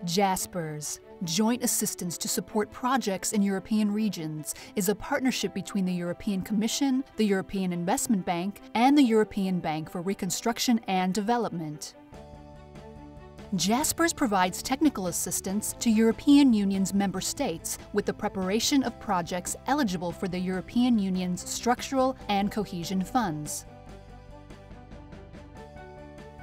Jaspers, Joint Assistance to Support Projects in European Regions, is a partnership between the European Commission, the European Investment Bank, and the European Bank for Reconstruction and Development. Jaspers provides technical assistance to European Union's member states with the preparation of projects eligible for the European Union's structural and cohesion funds.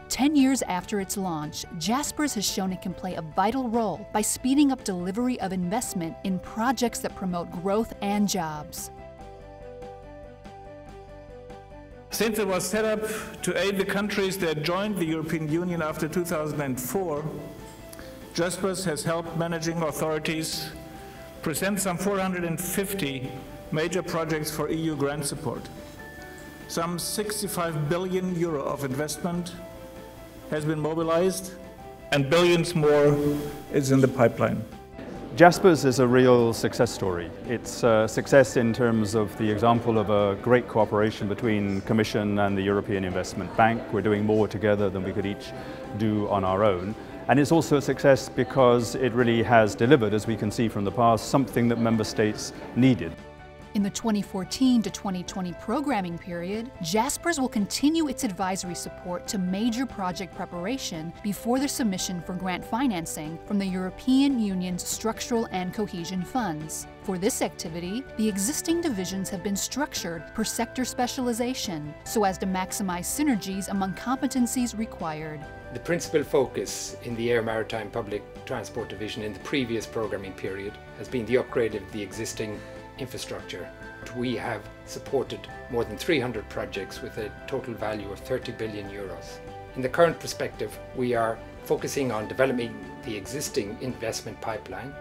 10 years after its launch, Jaspers has shown it can play a vital role by speeding up delivery of investment in projects that promote growth and jobs. Since it was set up to aid the countries that joined the European Union after 2004, Jaspers has helped managing authorities present some 450 major projects for EU grant support. Some 65 billion euro of investment has been mobilized, and billions more is in the pipeline. Jaspers is a real success story. It's a success in terms of the example of a great cooperation between Commission and the European Investment Bank. We're doing more together than we could each do on our own. And it's also a success because it really has delivered, as we can see from the past, something that member states needed. In the 2014 to 2020 programming period, Jaspers will continue its advisory support to major project preparation before their submission for grant financing from the European Union's structural and cohesion funds. For this activity, the existing divisions have been structured per sector specialization so as to maximize synergies among competencies required. The principal focus in the Air Maritime Public Transport Division in the previous programming period has been the upgrade of the existing infrastructure. We have supported more than 300 projects with a total value of 30 billion euros. In the current perspective, we are focusing on developing the existing investment pipeline,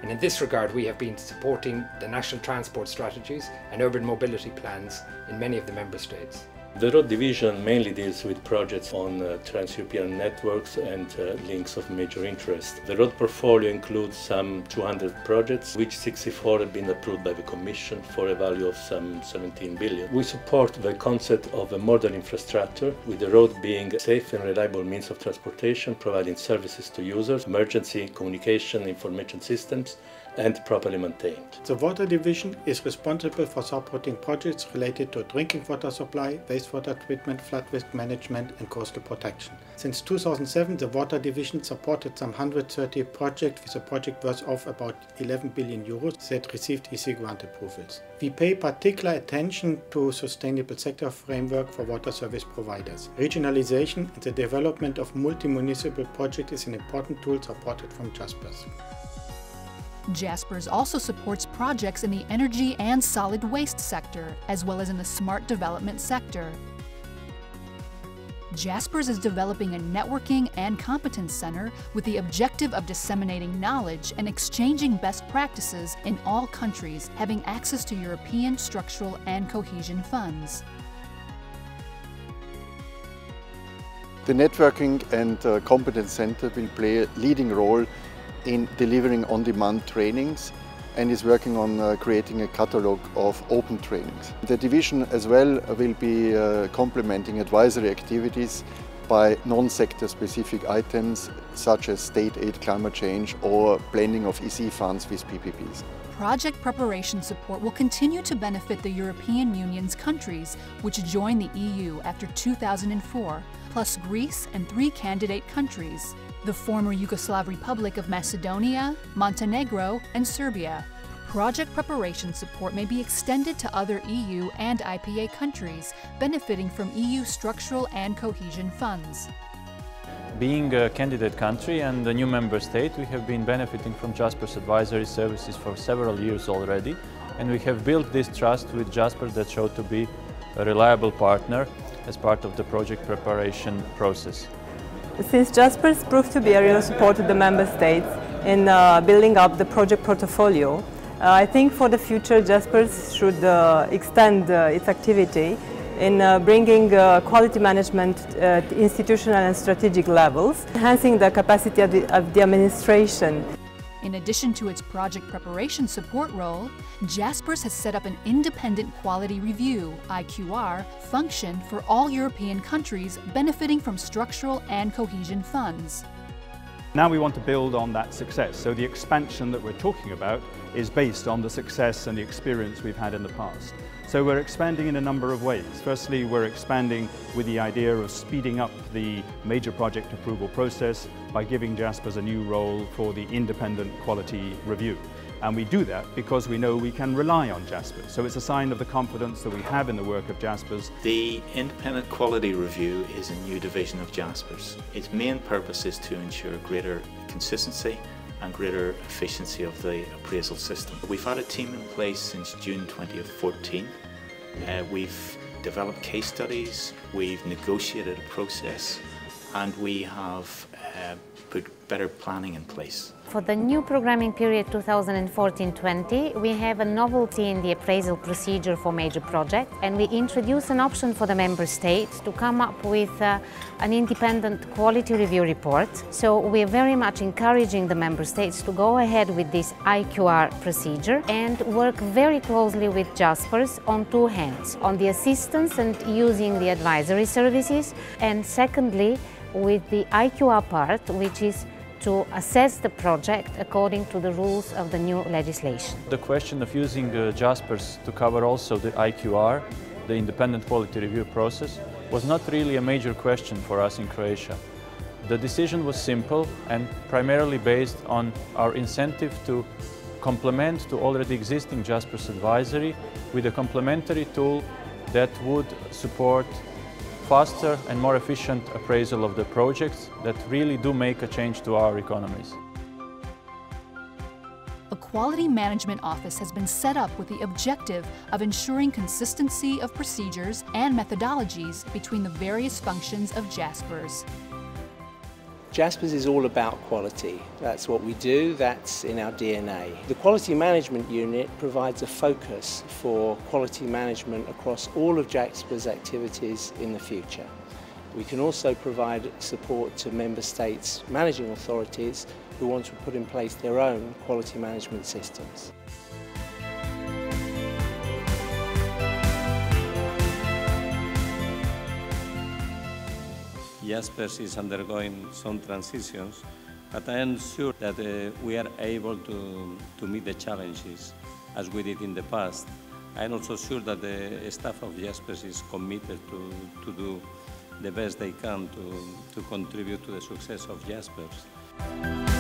and in this regard we have been supporting the national transport strategies and urban mobility plans in many of the member states. The road division mainly deals with projects on trans-European networks and links of major interest. The road portfolio includes some 200 projects, which 64 have been approved by the Commission for a value of some 17 billion. We support the concept of a modern infrastructure, with the road being a safe and reliable means of transportation, providing services to users, emergency communication information systems, and properly maintained. The Water Division is responsible for supporting projects related to drinking water supply, wastewater treatment, flood risk management and coastal protection. Since 2007, the Water Division supported some 130 projects with a project worth of about 11 billion euros that received EC grant approvals. We pay particular attention to sustainable sector framework for water service providers. Regionalization and the development of multi-municipal projects is an important tool supported from Jaspers. Jaspers also supports projects in the energy and solid waste sector, as well as in the smart development sector. Jaspers is developing a networking and competence center with the objective of disseminating knowledge and exchanging best practices in all countries having access to European structural and cohesion funds. The Networking and Competence Center will play a leading role in delivering on-demand trainings and is working on creating a catalogue of open trainings. The division as well will be complementing advisory activities by non-sector specific items such as state aid, climate change or blending of EC funds with PPPs. Project preparation support will continue to benefit the European Union's countries which joined the EU after 2004, plus Greece and 3 candidate countries: the former Yugoslav Republic of Macedonia, Montenegro, and Serbia. Project preparation support may be extended to other EU and IPA countries benefiting from EU structural and cohesion funds. Being a candidate country and a new member state, we have been benefiting from Jaspers advisory services for several years already, and we have built this trust with Jaspers that showed to be a reliable partner as part of the project preparation process. Since Jaspers proved to be a real support to the member states in building up the project portfolio, I think for the future Jaspers should extend its activity in bringing quality management at institutional and strategic levels, enhancing the capacity of the administration. In addition to its project preparation support role, Jaspers has set up an independent quality review (IQR) function for all European countries benefiting from structural and cohesion funds. Now we want to build on that success. So the expansion that we're talking about is based on the success and the experience we've had in the past. So we're expanding in a number of ways. Firstly, we're expanding with the idea of speeding up the major project approval process by giving Jaspers a new role for the independent quality review. And we do that because we know we can rely on Jaspers. So it's a sign of the confidence that we have in the work of Jaspers. The Independent Quality Review is a new division of Jaspers. Its main purpose is to ensure greater consistency and greater efficiency of the appraisal system. We've had a team in place since June 2014. We've developed case studies, we've negotiated a process, and we have put better planning in place. For the new programming period 2014-20, we have a novelty in the appraisal procedure for major projects, and we introduce an option for the member states to come up with an independent quality review report. So we are very much encouraging the member states to go ahead with this IQR procedure and work very closely with Jaspers on two hands, on the assistance and using the advisory services, and secondly with the IQR part, which is to assess the project according to the rules of the new legislation. The question of using Jaspers to cover also the IQR, the independent quality review process, was not really a major question for us in Croatia. The decision was simple and primarily based on our incentive to complement to already existing Jaspers advisory with a complementary tool that would support faster and more efficient appraisal of the projects that really do make a change to our economies. A quality management office has been set up with the objective of ensuring consistency of procedures and methodologies between the various functions of Jaspers. Jaspers is all about quality. That's what we do, that's in our DNA. The Quality Management Unit provides a focus for quality management across all of Jaspers' activities in the future. We can also provide support to member states' managing authorities who want to put in place their own quality management systems. Jaspers is undergoing some transitions, but I am sure that we are able to meet the challenges as we did in the past. I am also sure that the staff of Jaspers is committed to do the best they can to contribute to the success of Jaspers.